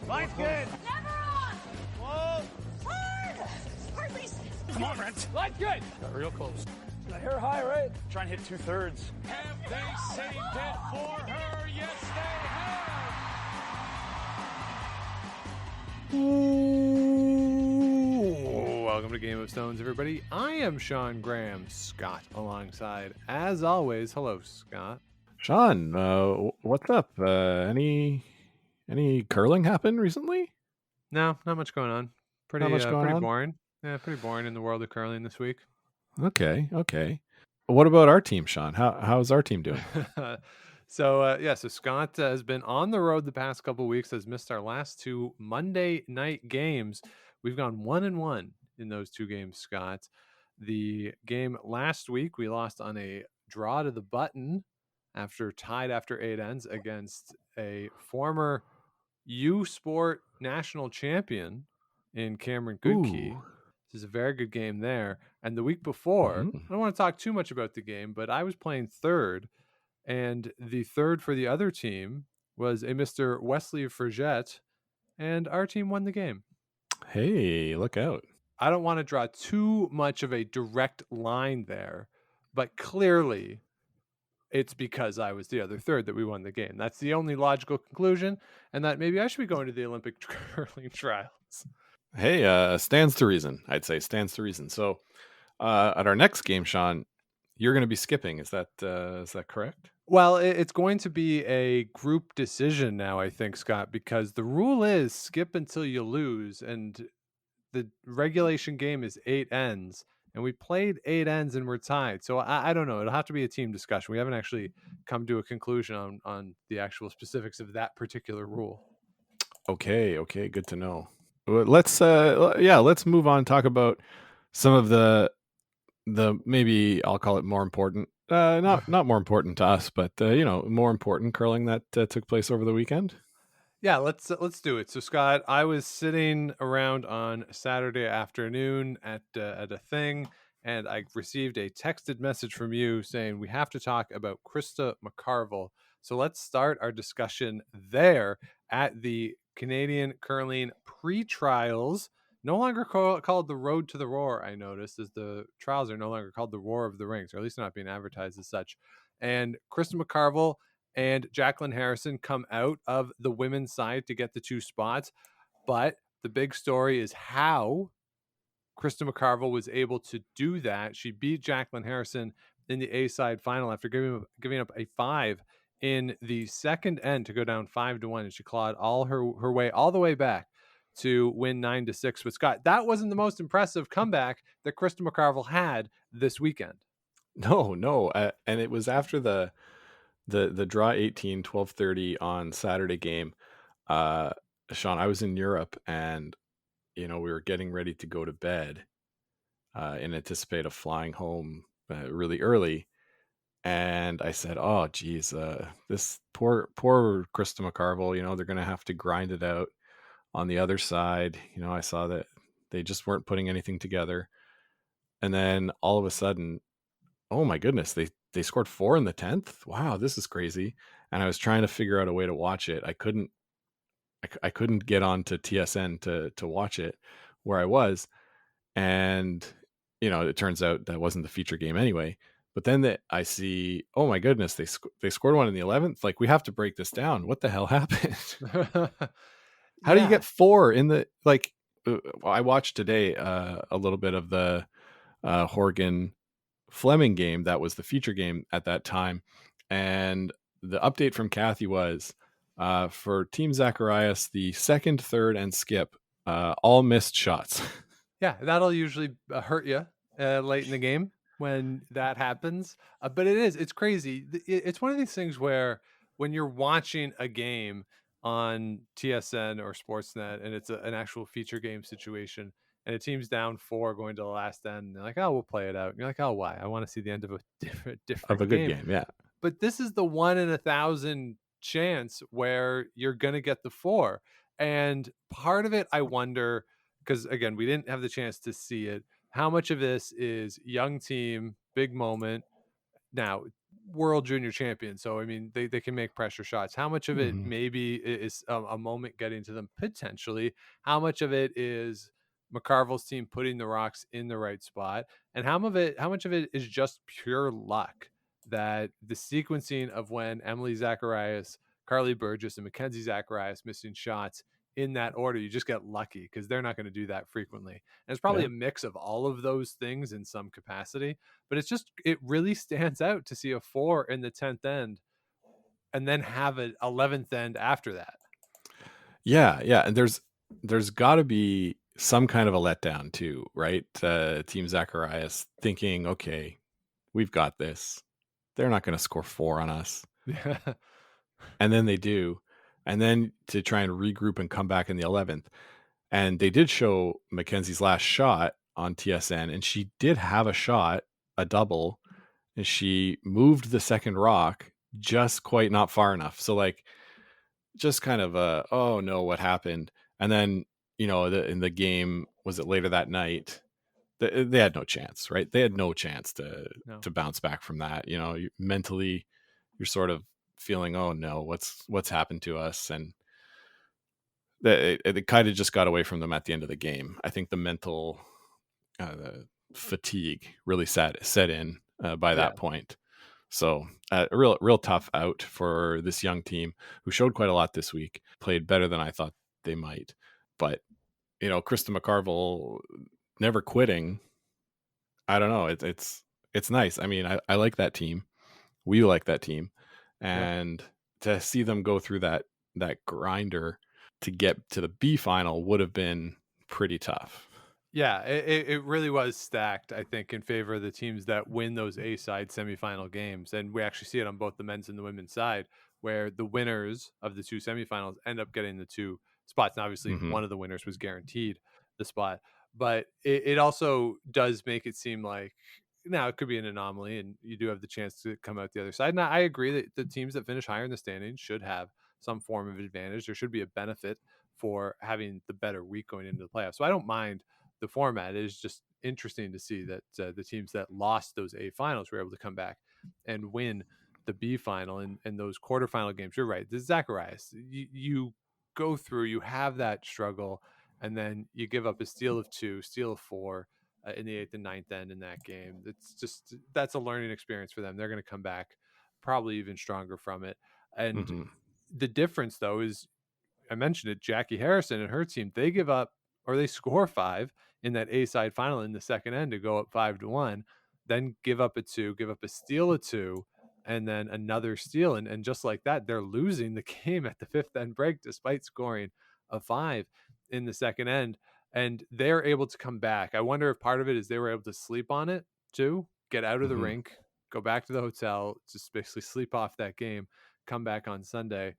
Line's good. Never on. Whoa. Hard. Hardly. Come on, Brent. Line's good. Got real close. I hear high, right? Try and hit 2/3. Have they saved it for her? Yes, they have. Ooh, welcome to Game of Stones, everybody. I am Sean Graham, Scott alongside, as always. Hello, Scott. Sean, what's up? Any curling happen recently? No, not much going on. Pretty boring. Yeah, pretty boring in the world of curling this week. Okay. What about our team, Sean? How's our team doing? So Scott has been on the road the past couple weeks, has missed our last two Monday night games. We've gone 1-1 in those two games, Scott. The game last week, we lost on a draw to the button tied after 8 ends against a former U Sport national champion in Cameron Goodkey. This is a very good game there. And the week before, I don't want to talk too much about the game, but I was playing third. And the third for the other team was a Mr. Wesley Frigette, and our team won the game. Hey, look out. I don't want to draw too much of a direct line there, but clearly it's because I was the other third that we won the game. That's the only logical conclusion, and that maybe I should be going to the Olympic curling trials. Hey, stands to reason. I'd say stands to reason. So at our next game, Sean, you're going to be skipping. Is that correct? Well, it's going to be a group decision now, I think, Scott, because the rule is skip until you lose, and the regulation game is 8 ends, and we played 8 ends and we're tied. So I don't know. It'll have to be a team discussion. We haven't actually come to a conclusion on the actual specifics of that particular rule. Okay, good to know. Well, let's move on and talk about some of the maybe I'll call it more important. Not more important to us, but more important curling that took place over the weekend. Yeah, let's do it. So, Scott, I was sitting around on Saturday afternoon at a thing, and I received a texted message from you saying we have to talk about Krista McCarville. So let's start our discussion there at the Canadian Curling Pre-Trials. No longer called the Road to the Roar, I noticed, as the trials are no longer called the Roar of the Rings, or at least not being advertised as such. And Krista McCarville and Jacqueline Harrison come out of the women's side to get the 2 spots. But the big story is how Krista McCarville was able to do that. She beat Jacqueline Harrison in the A side final after giving up a 5 in the second end to go down 5-1, and she clawed all her way all the way back to win 9-6. But Scott, that wasn't the most impressive comeback that Krista McCarville had this weekend. No, and it was after the draw 18 12:30 on Saturday game. Sean, I was in Europe, and we were getting ready to go to bed in anticipate of flying home really early. And I said, oh geez, this poor Krista McCarville, they're gonna have to grind it out on the other side. I saw that they just weren't putting anything together. And then all of a sudden, oh my goodness, they scored 4 in the 10th. Wow, this is crazy. And I was trying to figure out a way to watch it. I couldn't get on to TSN to watch it where I was. And, it turns out that wasn't the feature game anyway. But then I see, oh my goodness, they scored 1 in the 11th. Like, we have to break this down. What the hell happened? How do you get 4 in the, I watched today a little bit of the Horgan Fleming game. That was the feature game at that time. And the update from Kathy was for Team Zacharias, the second, third, and skip all missed shots. Yeah, that'll usually hurt you late in the game when that happens. But it's crazy. It's one of these things where when you're watching a game on TSN or Sportsnet and it's an actual feature game situation, and a team's down 4 going to the last end, and they're like, oh, we'll play it out. And you're like, oh, why? I want to see the end of a different good game. Yeah. But this is the 1 in 1,000 chance where you're going to get the 4. And part of it, I wonder, because again, we didn't have the chance to see it, how much of this is young team, big moment. Now, world junior champion. So, I mean, they can make pressure shots. How much of it Mhm. maybe is a moment getting to them potentially? How much of it is McCarville's team putting the rocks in the right spot? And how much of it is just pure luck that the sequencing of when Emily Zacharias, Carly Burgess, and Mackzenzie Zacharias missing shots in that order, you just get lucky because they're not going to do that frequently. And it's probably Yeah. a mix of all of those things in some capacity, but it really stands out to see a 4 in the 10th end and then have an 11th end after that. Yeah, and there's got to be some kind of a letdown too, right? Team Zacharias thinking, okay, we've got this. They're not going to score 4 on us, Yeah. and then they do, and then to try and regroup and come back in the 11th. And they did show Mackenzie's last shot on TSN, and she did have a shot, a double, and she moved the second rock just quite not far enough. So like, just kind of oh no, what happened? And then in the game, was it later that night? They had no chance, right? They had no chance No. to bounce back from that. Mentally, you're sort of feeling, oh no, what's happened to us? And it kind of just got away from them at the end of the game. I think the mental fatigue really set in by that point. So a real tough out for this young team who showed quite a lot this week, played better than I thought they might. But, Krista McCarville never quitting. I don't know. It's nice. I mean, I like that team. We like that team. And to see them go through that grinder to get to the B final would have been pretty tough. Yeah, it really was stacked, I think, in favor of the teams that win those A-side semifinal games. And we actually see it on both the men's and the women's side, where the winners of the 2 semifinals end up getting the 2 spots. And obviously, one of the winners was guaranteed the spot. But it also does make it seem like now it could be an anomaly, and you do have the chance to come out the other side. And I agree that the teams that finish higher in the standings should have some form of advantage. There should be a benefit for having the better week going into the playoffs. So I don't mind the format. It is just interesting to see that the teams that lost those A finals were able to come back and win the B final and those quarterfinal games. You're right. This Zacharias, you go through, you have that struggle, and then you give up a steal of 2, steal of 4 in the 8th and 9th end in that game. That's a learning experience for them. They're going to come back probably even stronger from it. And the difference, though, is I mentioned it, Jackie Harrison and her team, they give up or they score 5 in that A-side final in the second end to go up 5-1, then give up a 2, give up a steal of 2, and then another steal. And just like that, they're losing the game at the 5th end break despite scoring a 5 in the second end. And they're able to come back. I wonder if part of it is they were able to sleep on it too, get out of the rink, go back to the hotel, just basically sleep off that game, come back on Sunday.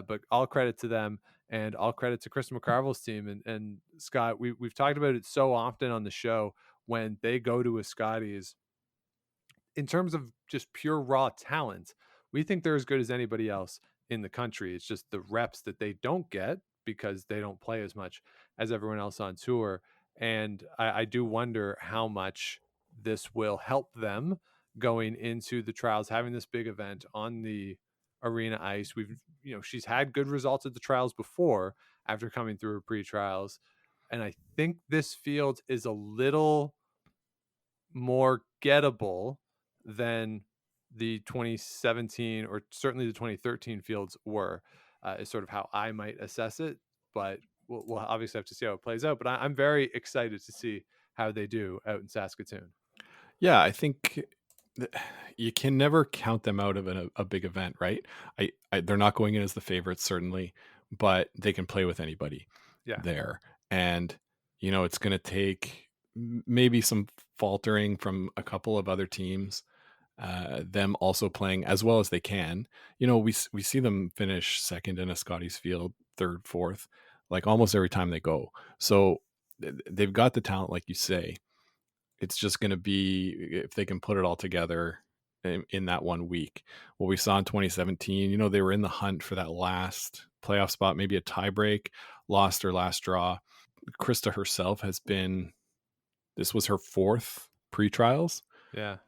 But all credit to them. And all credit to Krista McCarville's team. And Scott, we've talked about it so often on the show when they go to a Scotties. In terms of just pure raw talent, we think they're as good as anybody else in the country. It's just the reps that they don't get because they don't play as much as everyone else on tour. And I do wonder how much this will help them going into the trials, having this big event on the arena ice. She's had good results at the trials before after coming through her pre-trials. And I think this field is a little more gettable than the 2017 or certainly the 2013 fields were, is sort of how I might assess it. But we'll obviously have to see how it plays out. But I'm very excited to see how they do out in Saskatoon. Yeah, I think you can never count them out of a big event, right? They're not going in as the favorites, certainly, but they can play with anybody there. And, it's going to take maybe some faltering from a couple of other teams, them also playing as well as they can. We see them finish second in a Scotties field, third, fourth, like almost every time they go. So they've got the talent, like you say. It's just going to be if they can put it all together in that 1 week. What we saw in 2017, they were in the hunt for that last playoff spot, maybe a tie break, lost her last draw. Krista herself this was her 4th pre-trials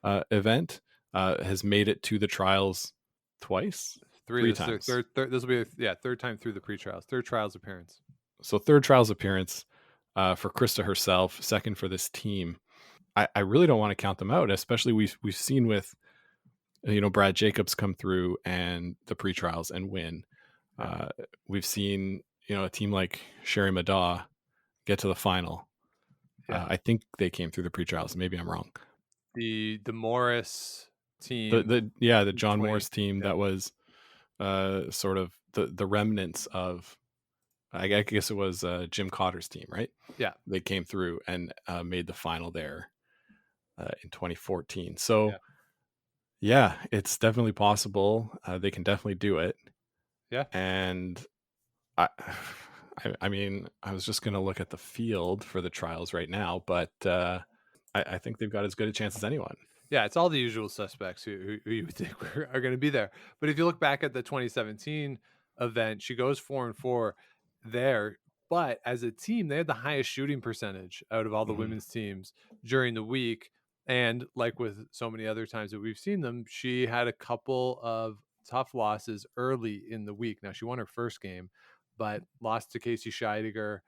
event. has made it to the trials twice, three times. Third. This will be third time through the pre-trials, third trials appearance. So third trials appearance for Krista herself, second for this team. I really don't want to count them out, especially we've seen with Brad Jacobs come through and the pre-trials and win. We've seen a team like Sherry Madaw get to the final. I think they came through the pre-trials. Maybe I'm wrong. The Morris team, the John Morris team that was sort of the remnants of, I guess it was Jim Cotter's team, right? Yeah, they came through and made the final there in 2014. So yeah, it's definitely possible. They can definitely do it. Yeah, and I mean, I was just going to look at the field for the trials right now, but I think they've got as good a chance as anyone. Yeah, it's all the usual suspects who you would think are going to be there. But if you look back at the 2017 event, she goes 4-4 there. But as a team, they had the highest shooting percentage out of all the women's teams during the week. And like with so many other times that we've seen them, she had a couple of tough losses early in the week. Now, she won her first game, but lost to Casey Scheidegger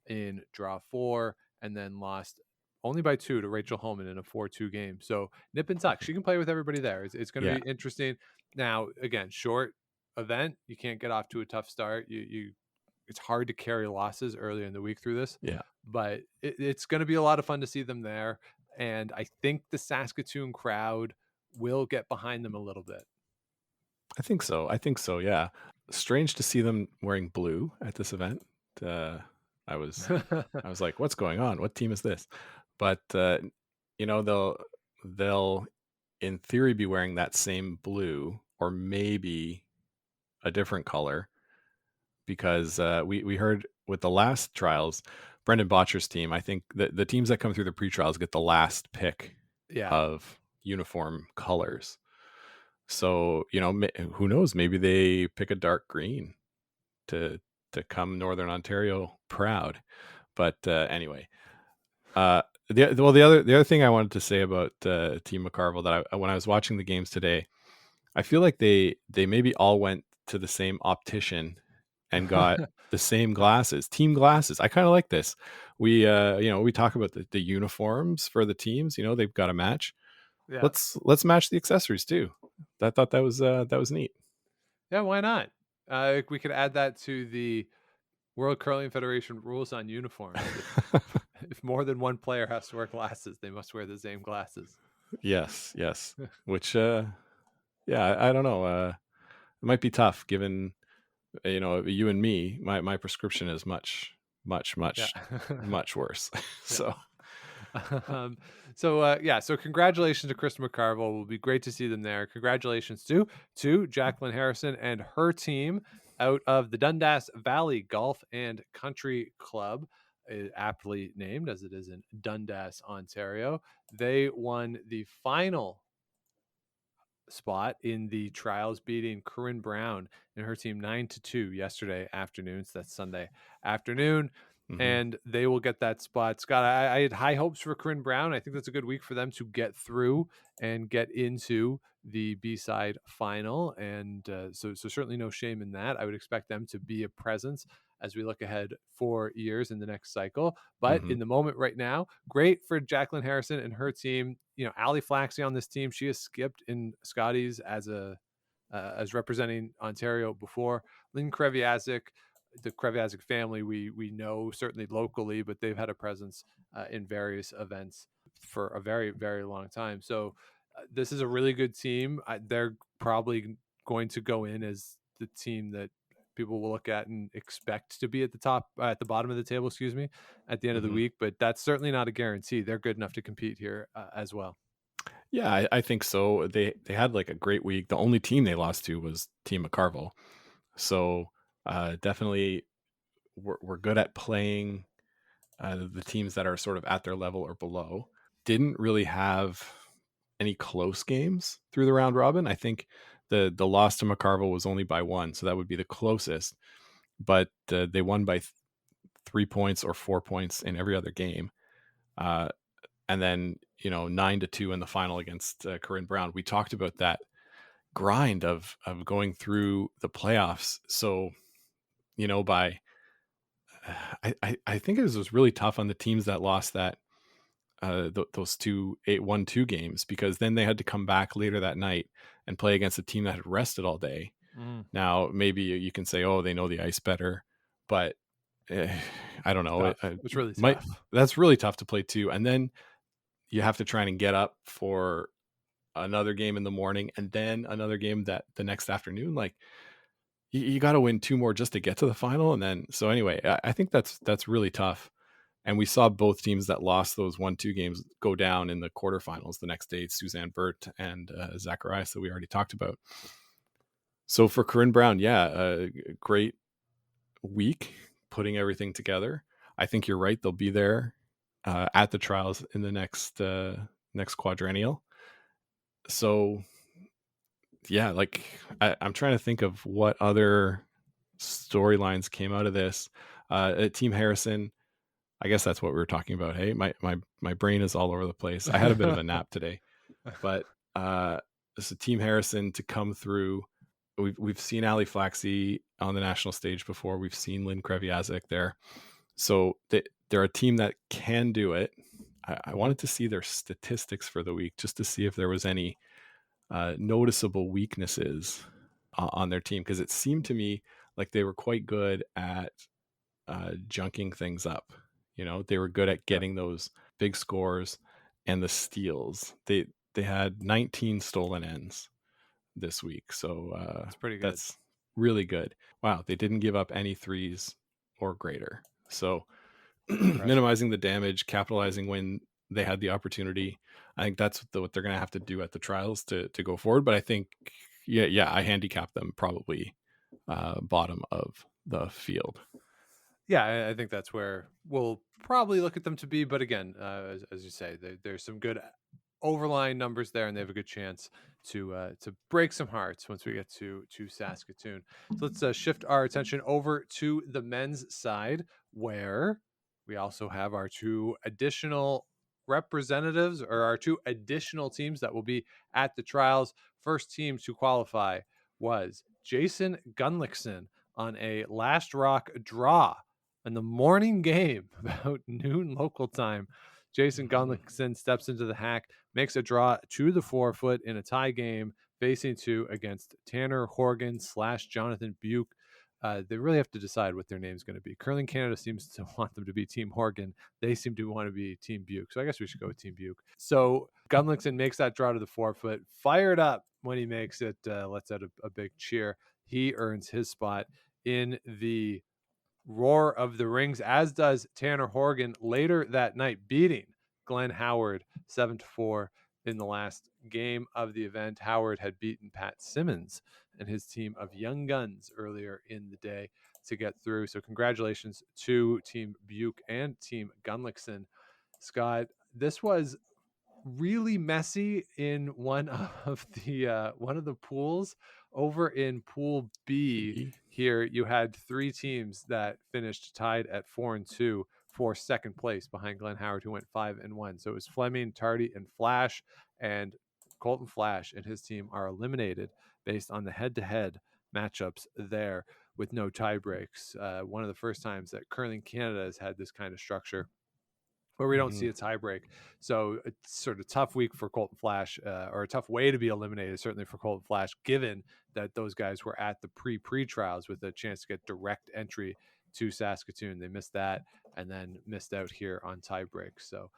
in draw 4 and then lost only by 2 to Rachel Holman in a 4-2 game. So nip and tuck. She can play with everybody there. It's going to be interesting. Now, again, short event. You can't get off to a tough start. It's hard to carry losses early in the week through this. Yeah. But it's going to be a lot of fun to see them there. And I think the Saskatoon crowd will get behind them a little bit. I think so. Yeah. Strange to see them wearing blue at this event. I was like, what's going on? What team is this? But they'll in theory be wearing that same blue or maybe a different color, because we heard with the last trials, Brendan Bottcher's team, I think the teams that come through the pre-trials get the last pick of uniform colors. So, who knows? Maybe they pick a dark green to come Northern Ontario proud. But anyway, the other thing I wanted to say about Team McCarville, that when I was watching the games today, I feel like they maybe all went to the same optician and got the same glasses, team glasses. I kind of like this. We talk about the uniforms for the teams. They've got to match. Yeah. Let's match the accessories too. I thought that was neat. Yeah, why not? We could add that to the World Curling Federation rules on uniforms. If more than one player has to wear glasses, they must wear the same glasses. Yes. Which, I don't know. It might be tough given, you and me. My prescription is much much worse. So. So congratulations to Krista McCarville. It will be great to see them there. Congratulations to Jacqueline Harrison and her team out of the Dundas Valley Golf and Country Club, aptly named as it is in Dundas, Ontario. They won the final spot in the trials, beating Corinne Brown and her team 9-2 yesterday afternoon. So that's Sunday afternoon. And they will get that spot. Scott, I had high hopes for Corinne Brown. I think that's a good week for them to get through and get into the B-side final. And so certainly no shame in that. I would expect them to be a presence as we look ahead 4 years in the next cycle. But in the moment right now, great for Jacqueline Harrison and her team. Ali Flaxey on this team, she has skipped in Scotties as representing Ontario before. Lynn Kreviazik, the Kreviazik family, we know certainly locally, but they've had a presence in various events for a very, very long time. So this is a really good team. They're probably going to go in as the team that people will look at and expect to be at the bottom of the table, at the end of the week. But that's certainly not a guarantee. They're good enough to compete here as well. Yeah, I think so. They had like a great week. The only team they lost to was Team McCarville. So definitely we're good at playing the teams that are sort of at their level or below. Didn't really have any close games through the round robin. I think the loss to McCarville was only by 1, so that would be the closest. But they won by 3 points or 4 points in every other game. and then 9-2 in the final against Corinne Brown. We talked about that grind of going through the playoffs. So by I think it was really tough on the teams that lost that those 1-2 games, because then they had to come back later that night and play against a team that had rested all day. Now maybe you can say, oh, they know the ice better, but I don't know. It's really tough. That's really tough to play too. And then you have to try and get up for another game in the morning and then another game that the next afternoon. Like you got to win 2 more just to get to the final. And then, so anyway, I think that's really tough. And we saw both teams that lost those 1-2 games go down in the quarterfinals the next day. Suzanne Burt and Zacharias that we already talked about. So for Corinne Brown, a great week putting everything together. I think you're right. They'll be there at the trials in the next quadrennial. So like I'm trying to think of what other storylines came out of this. Team Harrison, I guess that's what we were talking about. Hey, my brain is all over the place. I had a bit of a nap today, but this is Team Harrison to come through. We've seen Ali Flaxey on the national stage before. We've seen Lynn Kreviazek there. So they're a team that can do it. I wanted to see their statistics for the week just to see if there was any noticeable weaknesses on their team, because it seemed to me like they were quite good at junking things up. They were good at getting those big scores and the steals. They had 19 stolen ends this week, so that's pretty good. That's really good. Wow, they didn't give up any threes or greater. So minimizing the damage, capitalizing when they had the opportunity. I think that's what they're going to have to do at the trials to go forward. But I think, I handicap them probably bottom of the field. Yeah, I think that's where we'll probably look at them to be. But again, as you say, there's some good overlying numbers there, and they have a good chance to break some hearts once we get to Saskatoon. So let's shift our attention over to the men's side, where we also have our 2 additional representatives, or our 2 additional teams that will be at the trials. First team to qualify was Jason Gunnlaugson on a last rock draw in the morning game, about noon local time. Jason Gunnlaugson steps into the hack, makes a draw to the 4-foot in a tie game, facing 2 against Tanner Horgan / Jonathan Buke. They really have to decide what their name is going to be. Curling Canada seems to want them to be Team Horgan. They seem to want to be Team Buke. So I guess we should go with Team Buke. So Gunnlaugson makes that draw to the 4-foot, fired up when he makes it, lets out a big cheer. He earns his spot in the roar of the rings, as does Tanner Horgan later that night, beating Glenn Howard 7-4 in the last game of the event. Howard had beaten Pat Simmons and his team of young guns earlier in the day to get through. So congratulations to Team Buke and Team Gunnlaugson. Scott, this was really messy in one of the pools. Over in Pool B here, you had 3 teams that finished tied at 4-2 for second place behind Glenn Howard, who went 5-1. So it was Fleming, Tardy, and Flash, and Colton Flash and his team are eliminated based on the head-to-head matchups there with no tie breaks. One of the first times that Curling Canada has had this kind of structure where we don't see a tie break. So it's sort of tough week for Colton Flash, or a tough way to be eliminated, certainly for Colton Flash, given that those guys were at the pre-trials with a chance to get direct entry to Saskatoon. They missed that and then missed out here on tie break. So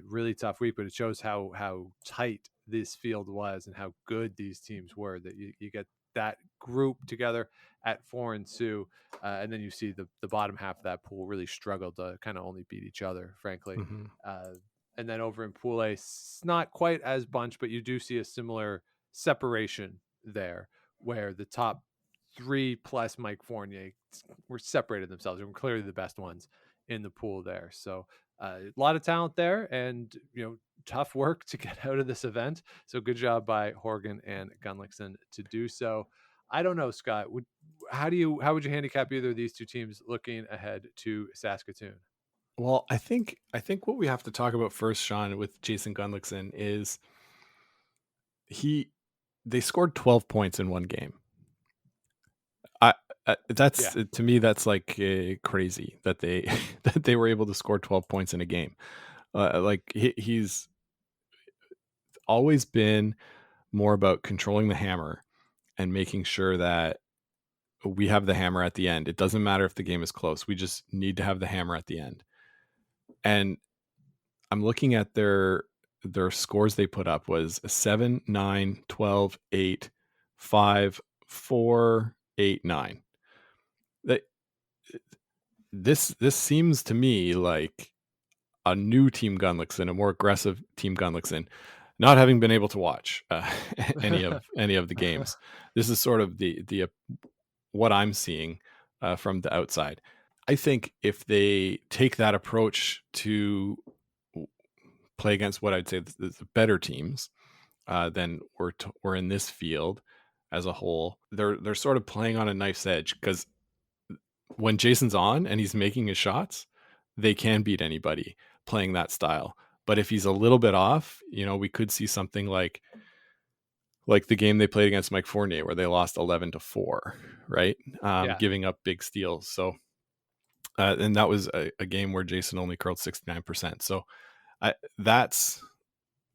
really tough week, but it shows how tight this field was and how good these teams were, that you get that group together at 4-2, and then you see the bottom half of that pool really struggled to kind of only beat each other, frankly. And then over in Pool A, it's not quite as bunched, but you do see a similar separation there, where the top 3 plus Mike Fournier were separated themselves. They were clearly the best ones in the pool there. So a lot of talent there, and tough work to get out of this event. So good job by Horgan and Gunnlaugson to do so. I don't know, Scott, how would you handicap either of these 2 teams looking ahead to Saskatoon? Well, I think what we have to talk about first, Sean, with Jason Gunnlaugson is they scored 12 points in one game. That's to me, that's like crazy that they that they were able to score 12 points in a game. Like he's always been more about controlling the hammer and making sure that we have the hammer at the end. It doesn't matter if the game is close. We just need to have the hammer at the end. And I'm looking at their scores they put up was 7, 9, 12, 8, 5, 4, 8, 9. This seems to me like a new Team Gunnlaugson, a more aggressive Team Gunnlaugson, not having been able to watch any of the games. This is sort of the what I'm seeing from the outside. I think if they take that approach to play against what I'd say the better teams, then we're in this field as a whole. They're sort of playing on a knife's edge, because when Jason's on and he's making his shots, they can beat anybody playing that style. But if he's a little bit off, we could see something like the game they played against Mike Fournier, where they lost 11-4, right? Giving up big steals. So, and that was a game where Jason only curled 69%. So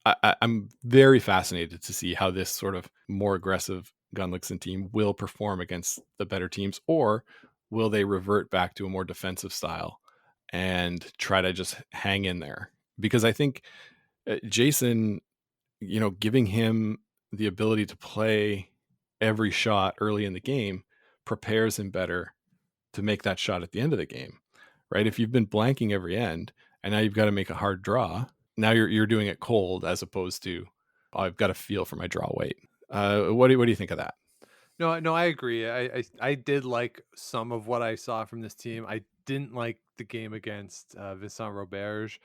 I'm very fascinated to see how this sort of more aggressive Gunnlaugson team will perform against the better teams, or will they revert back to a more defensive style and try to just hang in there? Because I think Jason, giving him the ability to play every shot early in the game prepares him better to make that shot at the end of the game, right? If you've been blanking every end and now you've got to make a hard draw, now you're doing it cold, as opposed to, I've got a feel for my draw weight. What do you think of that? No, I agree. I did like some of what I saw from this team. I didn't like the game against Vincent Roberge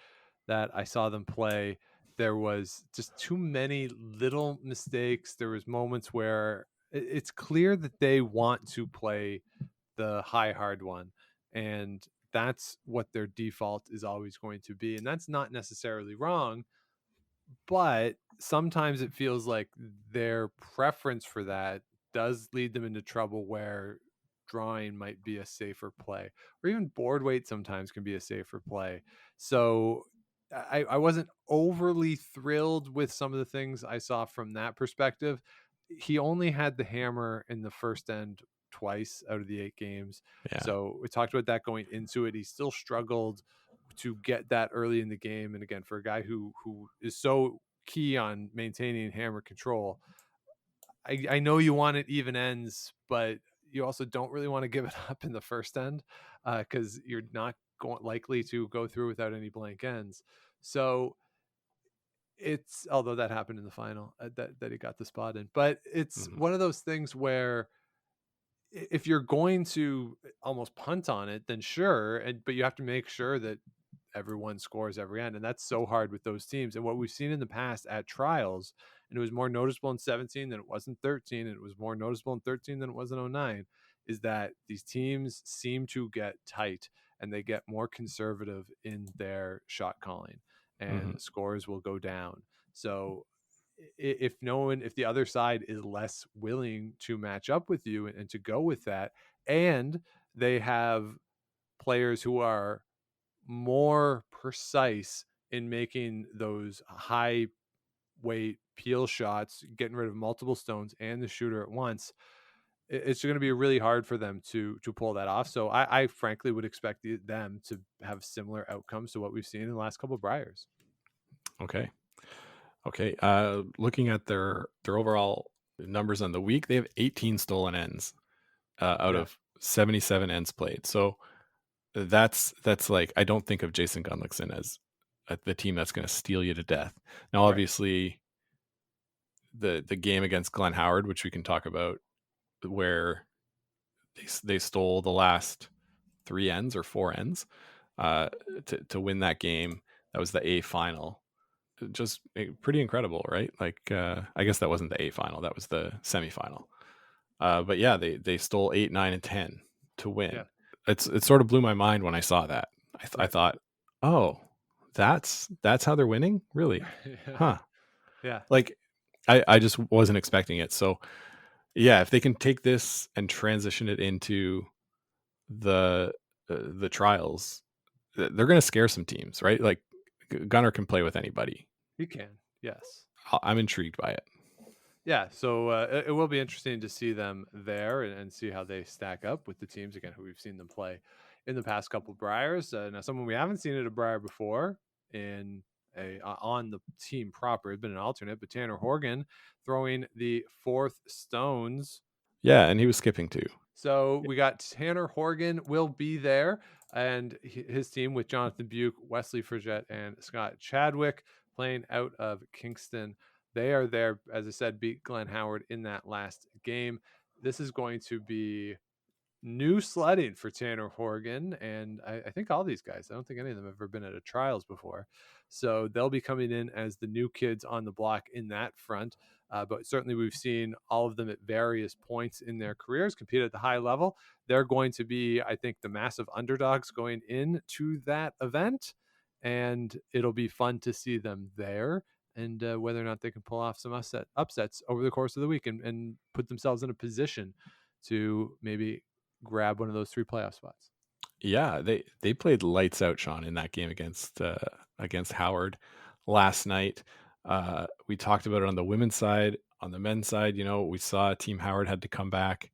that I saw them play. There was just too many little mistakes. There was moments where it's clear that they want to play the high hard one, and that's what their default is always going to be. And that's not necessarily wrong, but sometimes it feels like their preference for that does lead them into trouble, where drawing might be a safer play, or even board weight sometimes can be a safer play. So I wasn't overly thrilled with some of the things I saw from that perspective. He only had the hammer in the first end twice out of the 8 games. Yeah. So we talked about that going into it. He still struggled to get that early in the game. And again, for a guy who is so key on maintaining hammer control, I know you want it even ends, but you also don't really want to give it up in the first end, because you're not likely to go through without any blank ends. So it's, although that happened in the final, that he got the spot in, but it's one of those things where if you're going to almost punt on it, then sure, but you have to make sure that everyone scores every end, and that's so hard with those teams. And what we've seen in the past at trials, and it was more noticeable in 17 than it was in 13, and it was more noticeable in 13 than it was in 09, is that these teams seem to get tight and they get more conservative in their shot calling, and scores will go down. So if the other side is less willing to match up with you and to go with that, and they have players who are more precise in making those high weight peel shots, getting rid of multiple stones and the shooter at once, it's going to be really hard for them to pull that off. So I frankly would expect them to have similar outcomes to what we've seen in the last couple of Briars. Okay. Looking at their overall numbers on the week, they have 18 stolen ends out of 77 ends played. So that's like, I don't think of Jason Gunnlaugson as the team that's going to steal you to death. Now, obviously, the game against Glenn Howard, which we can talk about, where they stole the last 3 ends or 4 ends to win that game. That was the A final. Just pretty incredible, right? Like, I guess that wasn't the A final, that was the semifinal. But yeah, they stole 8, 9, and 10 to win. It sort of blew my mind when I saw that. I thought, Oh, that's how they're winning? Really? Huh. Yeah. Like, I just wasn't expecting it. So, yeah, if they can take this and transition it into the trials, they're going to scare some teams, right? Like, Gunnar can play with anybody. He can. Yes. I'm intrigued by it. Yeah, so it will be interesting to see them there and see how they stack up with the teams again who we've seen them play in the past couple of Briars. Now, someone we haven't seen at a Briar before in on the team proper has been an alternate, but Tanner Horgan throwing the fourth stones. Yeah, and he was skipping too. So we got Tanner Horgan will be there, and his team with Jonathan Buke, Wesley Frigette, and Scott Chadwick playing out of Kingston. They are there, as I said, beat Glenn Howard in that last game. This is going to be new sledding for Tanner Horgan, and I think all these guys, I don't think any of them have ever been at a trials before. So they'll be coming in as the new kids on the block in that front. But certainly we've seen all of them at various points in their careers compete at the high level. They're going to be, I think, the massive underdogs going into that event. And it'll be fun to see them there and whether or not they can pull off some upsets over the course of the week and put themselves in a position to maybe grab one of those 3 playoff spots. Yeah, they played lights out, Sean, in that game against Howard last night. We talked about it on the women's side. On the men's side, we saw Team Howard had to come back,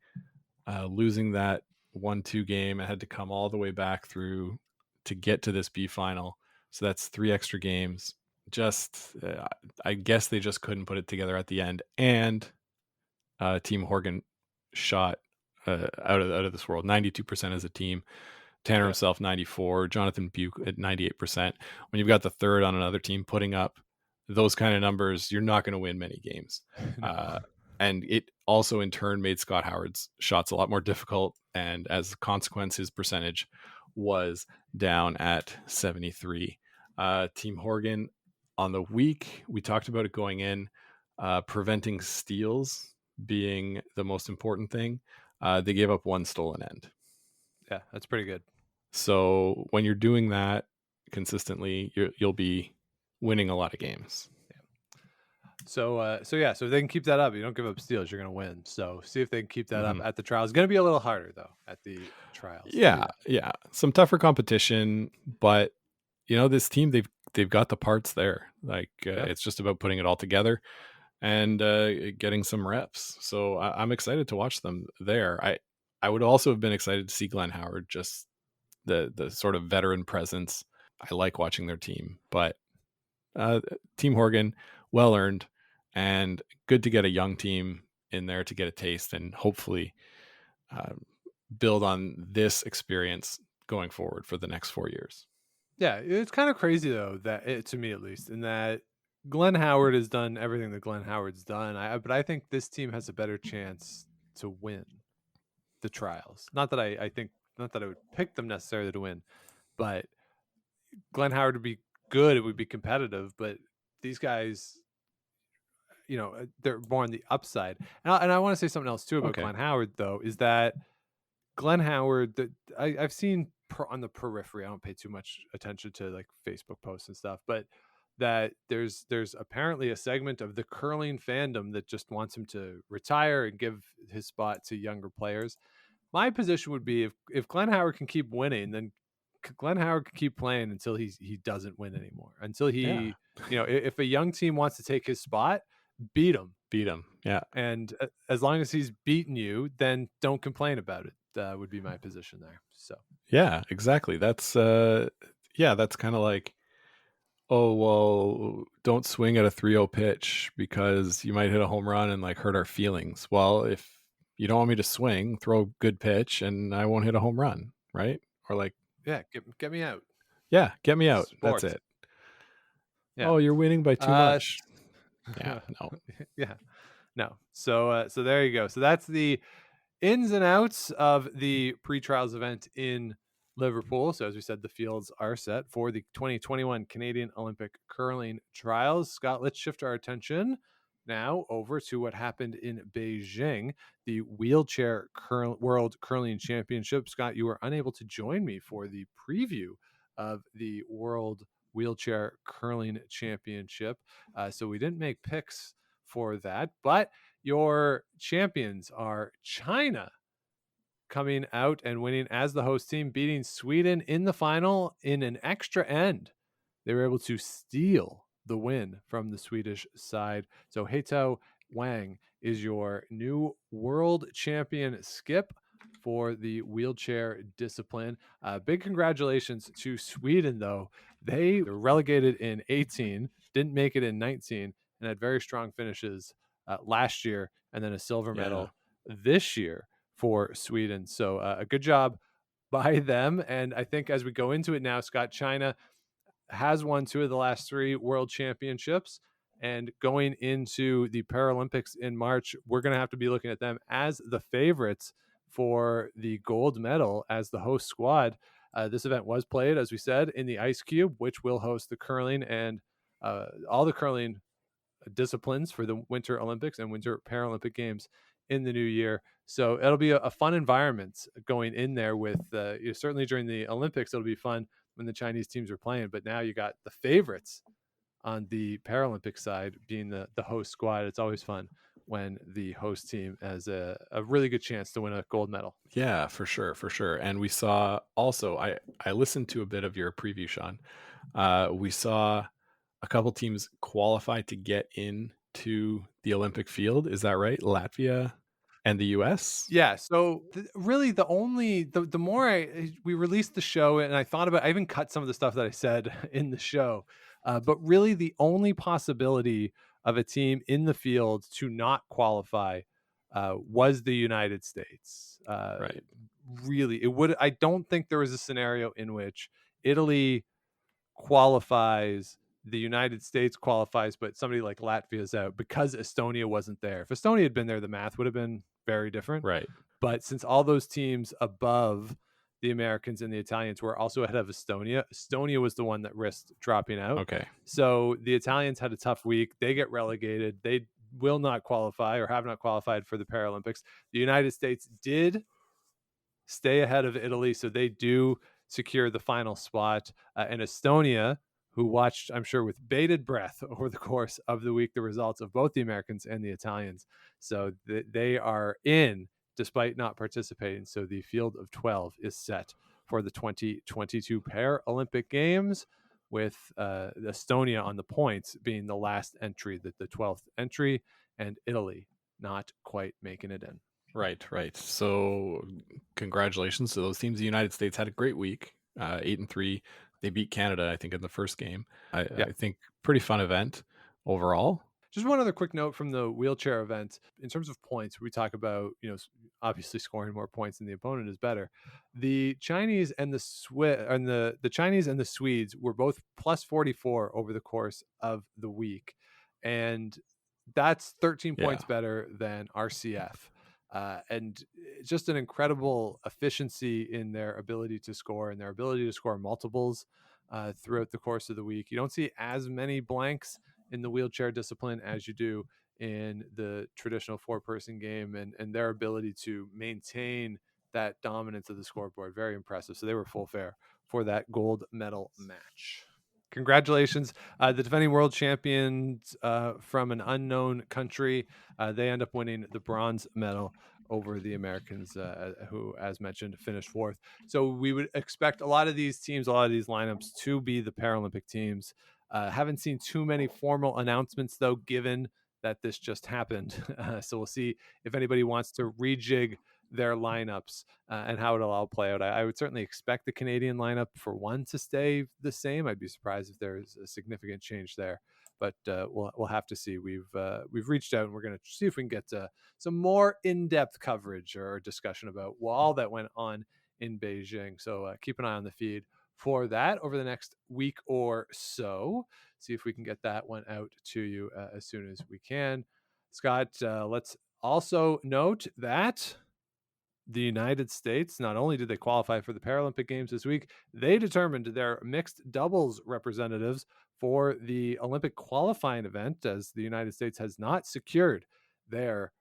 losing that 1-2 game, and had to come all the way back through to get to this B final. So that's 3 extra games. Just, I guess they just couldn't put it together at the end. And Team Horgan shot out of this world, 92% as a team. Tanner himself 94, Jonathan Buke at 98%. When you've got the third on another team putting up those kind of numbers, you're not going to win many games. No. And it also in turn made Scott Howard's shots a lot more difficult, and as a consequence his percentage was down at 73. Team Horgan on the week, we talked about it going in, preventing steals being the most important thing. They gave up 1 stolen end. Yeah, that's pretty good. So when you're doing that consistently, you'll be winning a lot of games. Yeah. So if they can keep that up, you don't give up steals, you're going to win. So see if they can keep that up at the trials. It's going to be a little harder though at the trials. Yeah. Some tougher competition, but this team, they've got the parts there. Like it's just about putting it all together and getting some reps. So I'm excited to watch them there. I would also have been excited to see Glenn Howard, just the sort of veteran presence. I like watching their team, but Team Horgan, well earned, and good to get a young team in there to get a taste and hopefully build on this experience going forward for the next 4 years. Yeah, it's kind of crazy though, that to me at least, in that Glenn Howard has done everything that Glenn Howard's done. But I think this team has a better chance to win the trials. Not that I would pick them necessarily to win, but Glenn Howard would be good. It would be competitive, but these guys, they're more on the upside. And I want to say something else too about Glenn Howard though, is that Glenn Howard, I've seen on the periphery, I don't pay too much attention to like Facebook posts and stuff, but that there's apparently a segment of the curling fandom that just wants him to retire and give his spot to younger players. My position would be if Glenn Howard can keep winning, then Glenn Howard can keep playing until he doesn't win anymore. Until he, if a young team wants to take his spot, beat him. Yeah. And as long as he's beaten you, then don't complain about it. Would be my position there. So yeah, exactly. That's that's kind of like, oh, well, don't swing at a 3-0 pitch because you might hit a home run and like hurt our feelings. Well, if you don't want me to swing, throw a good pitch and I won't hit a home run, right? Or like, yeah, get me out. Yeah, get me out. Sports. That's it. Yeah. Oh, you're winning by too much. Yeah, no. Yeah, no. So there you go. So that's the ins and outs of the pre-trials event in Liverpool. So as we said, the fields are set for the 2021 Canadian Olympic Curling Trials. Scott, let's shift our attention now over to what happened in Beijing, the wheelchair World Curling Championship. Scott, you were unable to join me for the preview of the World Wheelchair Curling Championship. So we didn't make picks for that, but your champions are China, coming out and winning as the host team, beating Sweden in the final in an extra end. They were able to steal the win from the Swedish side. So Heitao Wang is your new world champion skip for the wheelchair discipline. Big congratulations to Sweden, though. They were relegated in 18, didn't make it in 19, and had very strong finishes last year, and then a silver medal this year for Sweden. So a good job by them. And I think as we go into it now, Scott, China has won 2 of the last 3 world championships. And going into the Paralympics in March, we're going to have to be looking at them as the favorites for the gold medal as the host squad. This event was played, as we said, in the Ice Cube, which will host the curling and all the curling disciplines for the Winter Olympics and Winter Paralympic Games in the new year. So it'll be a fun environment going in there with certainly during the Olympics, it'll be fun when the Chinese teams are playing, but now you got the favorites on the Paralympic side being the host squad. It's always fun when the host team has a really good chance to win a gold medal. Yeah, for sure. And we saw also, I listened to a bit of your preview, Sean. We saw a couple teams qualify to get into the Olympic field. Is that right? Latvia and the US? Yeah. So really the more we released the show and I thought about, I even cut some of the stuff that I said in the show, but really the only possibility of a team in the field to not qualify was the United States. Right. Really, I don't think there was a scenario in which Italy qualifies, the United States qualifies, but somebody like Latvia is out because Estonia wasn't there. If Estonia had been there, the math would have been very different. Right. But since all those teams above the Americans and the Italians were also ahead of Estonia, Estonia was the one that risked dropping out. Okay. So the Italians had a tough week. They get relegated. They will not qualify or have not qualified for the Paralympics. The United States did stay ahead of Italy, so they do secure the final spot. And Estonia, who watched, I'm sure, with bated breath over the course of the week, the results of both the Americans and the Italians. So they are in despite not participating. So the field of 12 is set for the 2022 Paralympic Games, with Estonia on the points being the last entry, the 12th entry, and Italy not quite making it in. Right. So congratulations to those teams. The United States had a great week, 8-3. They beat Canada, I think, in the first game. I think pretty fun event overall. Just one other quick note from the wheelchair event. In terms of points, we talk about, obviously scoring more points than the opponent is better. The Chinese and the Chinese and the Swedes were both plus 44 over the course of the week. And that's 13 points better than RCF. And just an incredible efficiency in their ability to score and their ability to score multiples throughout the course of the week. You don't see as many blanks in the wheelchair discipline as you do in the traditional 4-person game, and their ability to maintain that dominance of the scoreboard. Very impressive. So they were full fare for that gold medal match. Congratulations. The defending world champions from an unknown country, they end up winning the bronze medal over the Americans, who, as mentioned, finished 4th. So we would expect a lot of these teams, a lot of these lineups to be the Paralympic teams. Haven't seen too many formal announcements, though, given that this just happened. So we'll see if anybody wants to rejig their lineups and how it'll all play out. I would certainly expect the Canadian lineup for one to stay the same. I'd be surprised if there's a significant change there, but we'll have to see. We've reached out and we're going to see if we can get some more in-depth coverage or discussion about all that went on in Beijing. So keep an eye on the feed for that over the next week or so. See if we can get that one out to you as soon as we can. Scott, let's also note that the United States, not only did they qualify for the Paralympic Games this week, they determined their mixed doubles representatives for the Olympic qualifying event, as the United States has not secured their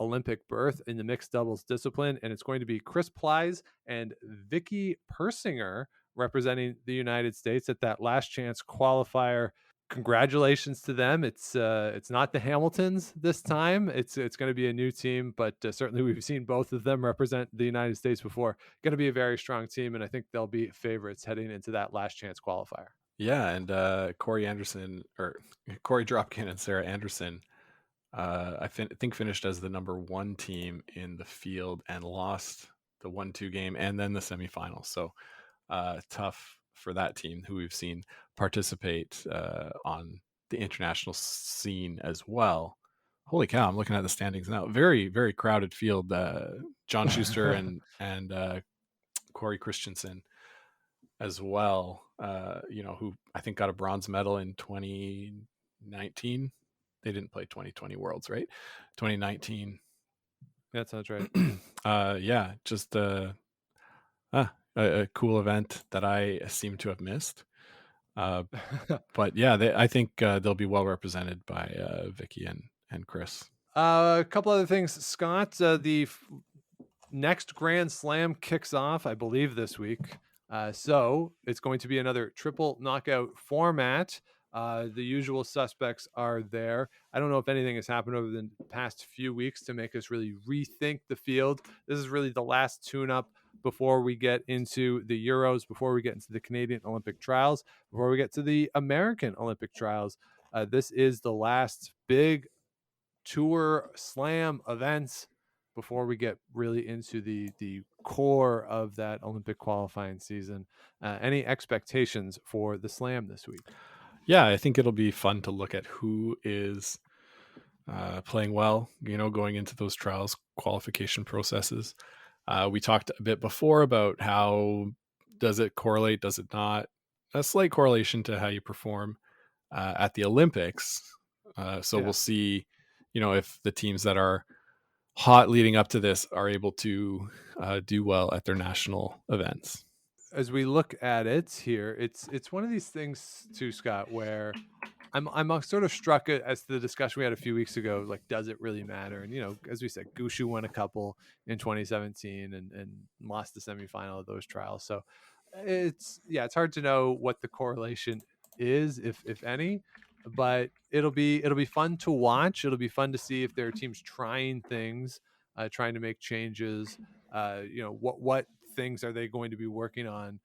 Olympic berth in the mixed doubles discipline. And it's going to be Plys and Vicky Persinger representing the United States at that last chance qualifier. Congratulations to them. It's not the Hamiltons this time. It's going to be a new team, but certainly we've seen both of them represent the United States before. Going to be a very strong team, and I think they'll be favorites heading into that last chance qualifier. Yeah, and Corey Dropkin and Sarah Anderson, I think finished as the number 1 team in the field and lost the 1-2 game and then the semifinals. So tough for that team, who we've seen participate on the international scene as well. Holy cow, I'm looking at the standings now. Very, very crowded field. John Schuster and Corey Christensen as well, who I think got a bronze medal in 2019. They didn't play 2020 Worlds, right? 2019. That sounds right. Yeah, just a cool event that I seem to have missed. But yeah, I think they'll be well represented by Vicky and Chris. A couple other things, Scott. The next Grand Slam kicks off, I believe, this week. So it's going to be another triple knockout format. The usual suspects are there. I don't know if anything has happened over the past few weeks to make us really rethink the field. This is really the last tune-up before we get into the Euros, before we get into the Canadian Olympic trials, before we get to the American Olympic trials. This is the last big tour slam events before we get really into the core of that Olympic qualifying season. Any expectations for the slam this week? Yeah, I think it'll be fun to look at who is playing well, going into those trials qualification processes. We talked a bit before about how does it correlate, does it not? A slight correlation to how you perform at the Olympics. We'll see, if the teams that are hot leading up to this are able to do well at their national events. As we look at it here, it's one of these things too, Scott, where I'm sort of struck as to the discussion we had a few weeks ago. Like, does it really matter? And as we said, Gushue won a couple in 2017 and lost the semifinal of those trials. So it's hard to know what the correlation is, if any. But it'll be fun to watch. It'll be fun to see if there are teams trying things, trying to make changes. What things are they going to be working on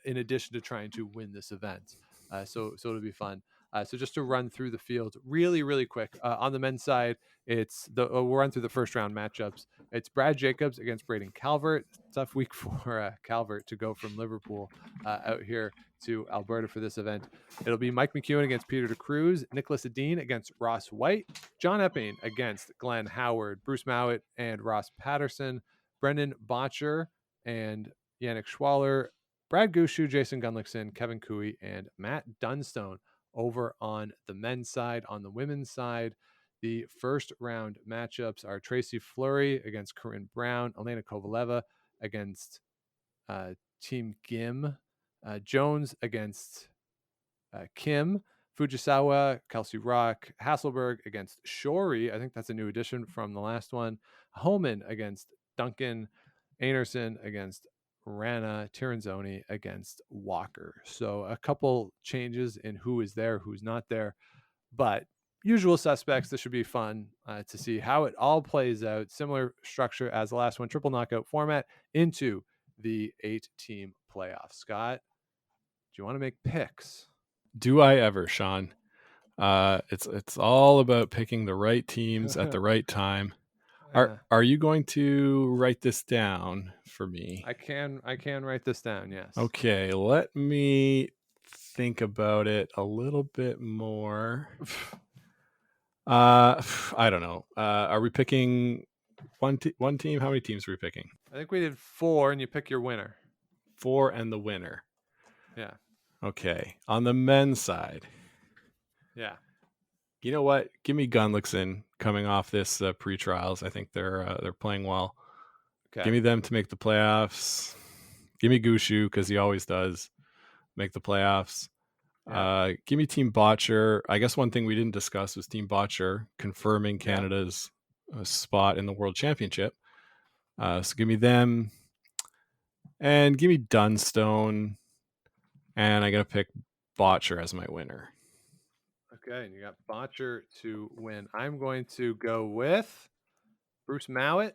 in addition to trying to win this event? So it'll be fun. So just to run through the field really, really quick. On the men's side, we'll run through the first round matchups. It's Brad Jacobs against Braden Calvert. Tough week for Calvert to go from Liverpool out here to Alberta for this event. It'll be Mike McEwen against Peter de Cruz, Nicholas Edin against Ross White, John Epping against Glenn Howard, Bruce Mowat and Ross Patterson, Brendan Bottcher and Yannick Schwaller, Brad Gushue, Jason Gunnlaugson, Kevin Cooey, and Matt Dunstone over on the men's side. On the women's side, the first round matchups are Tracy Fleury against Corinne Brown, Elena Kovaleva against Team Gim, Jones against Kim, Fujisawa, Kelsey Rock, Hasselberg against Shori. I think that's a new addition from the last one. Homan against Duncan, Anderson against Rana, Tiranzoni against Walker. So a couple changes in who is there, who's not there, but usual suspects. This should be fun to see how it all plays out. Similar structure as the last one, triple knockout format into the 8-team playoff. Scott, do you want to make picks? Do I ever, Sean? It's all about picking the right teams at the right time. Are you going to write this down for me? I can write this down, yes. Okay, let me think about it a little bit more. I don't know. Are we picking one team? How many teams are we picking? I think we did 4, and you pick your winner. 4 and the winner. Yeah. Okay. On the men's side. Yeah. You know what? Give me Gunnlaugson coming off this pre-trials. I think they're playing well. Okay. Give me them to make the playoffs. Give me Gushue because he always does make the playoffs. Yeah. Give me Team Bottcher. I guess one thing we didn't discuss was Team Bottcher confirming Canada's spot in the World Championship. So give me them. And give me Dunstone and I'm gonna pick Bottcher as my winner. Okay, and you got Bottcher to win. I'm going to go with Bruce Mowat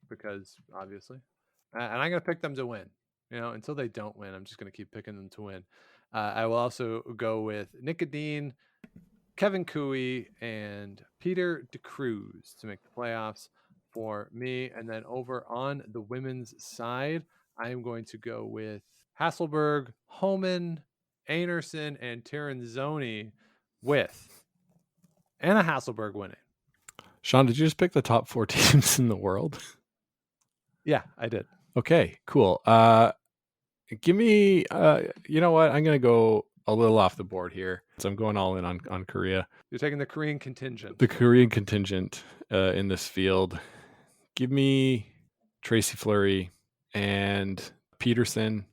because obviously, and I'm going to pick them to win. Until they don't win, I'm just going to keep picking them to win. I will also go with Nicodine, Kevin Cooey, and Peter DeCruz to make the playoffs for me. And then over on the women's side, I am going to go with Hasselberg, Homan, Anderson, and Tiranzoni with Anna Hasselberg winning. Sean, did you just pick the top 4 teams in the world? Yeah, I did. Okay, cool. Give me, you know what? I'm going to go a little off the board here. So I'm going all in on Korea. You're taking the Korean contingent. The Korean contingent in this field. Give me Tracy Fleury and Peterson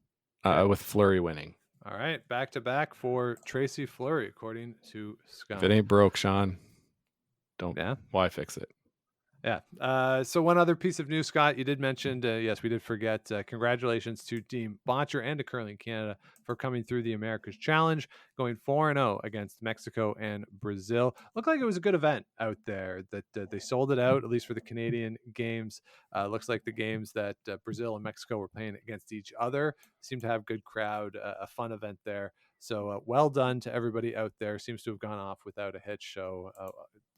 with Fleury winning. All right, back to back for Tracy Fleury, according to Scott. If it ain't broke, Sean, don't. Yeah. Why fix it? Yeah. So one other piece of news, Scott, you did mention, yes, we did forget. Congratulations to Team Bottcher and to Curling Canada for coming through the America's Challenge, going 4-0 against Mexico and Brazil. Looked like it was a good event out there. That they sold it out, at least for the Canadian games. Looks like the games that Brazil and Mexico were playing against each other seemed to have good crowd, a fun event there. So well done to everybody out there. Seems to have gone off without a hitch. So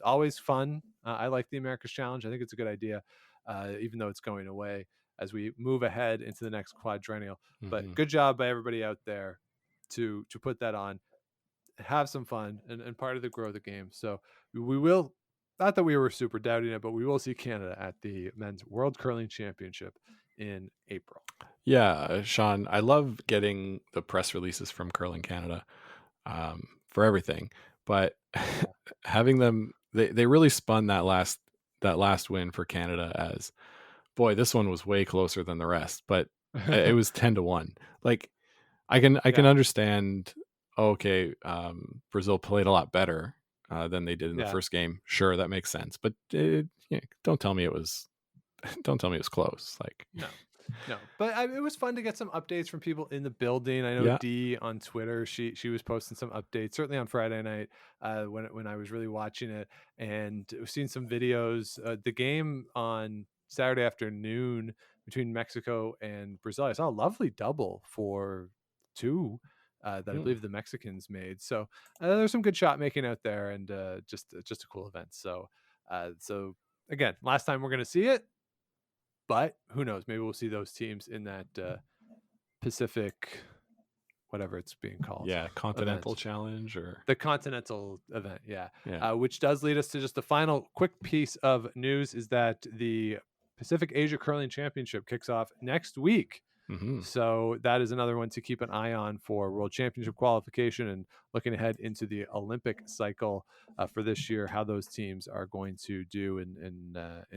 always fun. I like the America's Challenge. I think it's a good idea, even though it's going away as we move ahead into the next quadrennial. Mm-hmm. But good job by everybody out there to put that on, have some fun, and part of the grow the game. So we will, not that we were super doubting it, but we will see Canada at the Men's World Curling Championship in April. Yeah, Sean, I love getting the press releases from Curling Canada for everything, but having them, they really spun that last win for Canada as, boy, this one was way closer than the rest, but it was 10-1. Like I can understand. Okay, Brazil played a lot better than they did in the first game. Sure, that makes sense, but don't tell me it was close. Like No, but it was fun to get some updates from people in the building. I know Dee on Twitter, she was posting some updates, certainly on Friday night when I was really watching it, and we've seen some videos. The game on Saturday afternoon between Mexico and Brazil, I saw a lovely double for 2 that I believe the Mexicans made. So there's some good shot making out there, and just a cool event. So again, last time we're going to see it. But who knows? Maybe we'll see those teams in that Pacific, whatever it's being called. Yeah, Continental Challenge or the Continental event. Yeah. Which does lead us to just the final quick piece of news is that the Pacific Asia Curling Championship kicks off next week. Mm-hmm. So that is another one to keep an eye on for World Championship qualification and looking ahead into the Olympic cycle for this year, how those teams are going to do in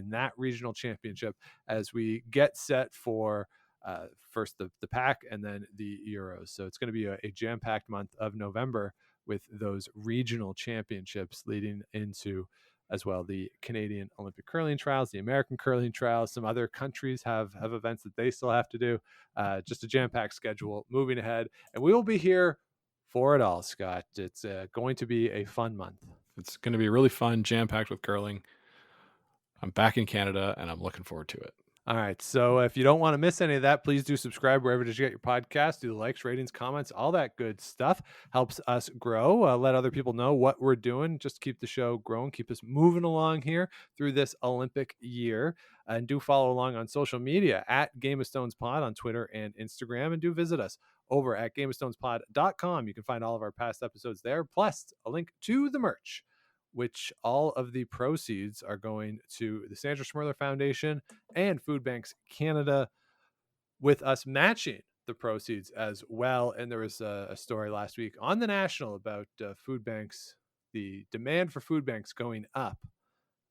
that regional championship as we get set for first the PAC and then the Euros. So it's going to be a jam-packed month of November with those regional championships leading into as well the Canadian Olympic curling trials, the American curling trials. Some other countries have events that they still have to do. Just a jam-packed schedule moving ahead, and we will be here for it all, Scott. It's going to be a fun month. It's going to be really fun, jam-packed with curling. I'm back in Canada, and I'm looking forward to it. All right. So if you don't want to miss any of that, please do subscribe wherever you get your podcast. Do the likes, ratings, comments, all that good stuff. Helps us grow. Let other people know what we're doing. Just keep the show growing. Keep us moving along here through this Olympic year. And do follow along on social media at Game of Stones Pod on Twitter and Instagram. And do visit us over at gameofstonespod.com. You can find all of our past episodes there, plus a link to the merch, which all of the proceeds are going to the Sandra Schmirler Foundation and Food Banks Canada, with us matching the proceeds as well. And there was a story last week on the National about food banks, the demand for food banks going up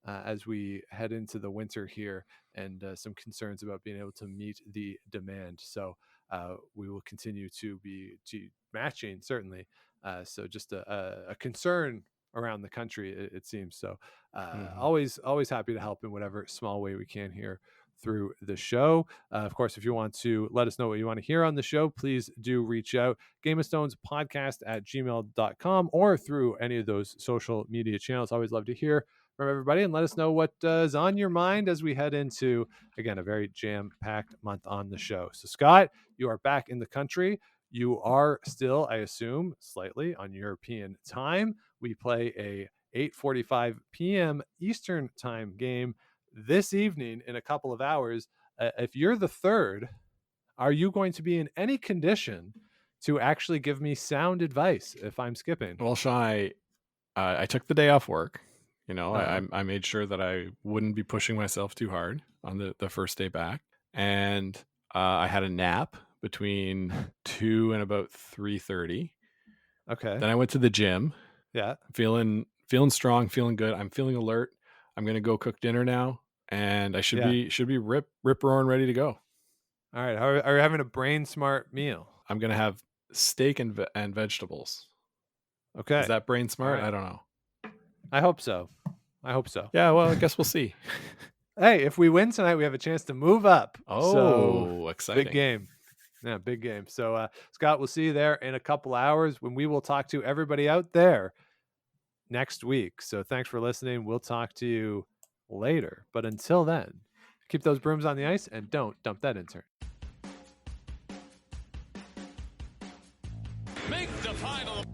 as we head into the winter here, and some concerns about being able to meet the demand. So we will continue to be matching, certainly. So just a concern around the country, it seems. So always happy to help in whatever small way we can here through the show. Of course, if you want to let us know what you want to hear on the show, please do reach out. GameofStonesPodcast@gmail.com or through any of those social media channels. Always love to hear from everybody, and let us know what is on your mind as we head into, again, a very jam-packed month on the show. So, Scott, you are back in the country. You are still, I assume, slightly on European time. We play a 8:45 p.m. Eastern time game this evening in a couple of hours. If you're the third, are you going to be in any condition to actually give me sound advice if I'm skipping? Well, Sean, I took the day off work. I made sure that I wouldn't be pushing myself too hard on the first day back. And I had a nap between 2 and about 3:30. Okay. Then I went to the gym. Yeah. Feeling strong, feeling good. I'm feeling alert. I'm going to go cook dinner now, and I should be rip roaring ready to go. All right. Are you having a brain smart meal? I'm going to have steak and vegetables. Okay. Is that brain smart? Right. I don't know. I hope so. Yeah, well, I guess we'll see. Hey, if we win tonight, we have a chance to move up. Oh, so, exciting. Big game. Yeah, big game. So, Scott, we'll see you there in a couple hours when we will talk to everybody out there next week. So thanks for listening. We'll talk to you later. But until then, keep those brooms on the ice and don't dump that intern. Make the final.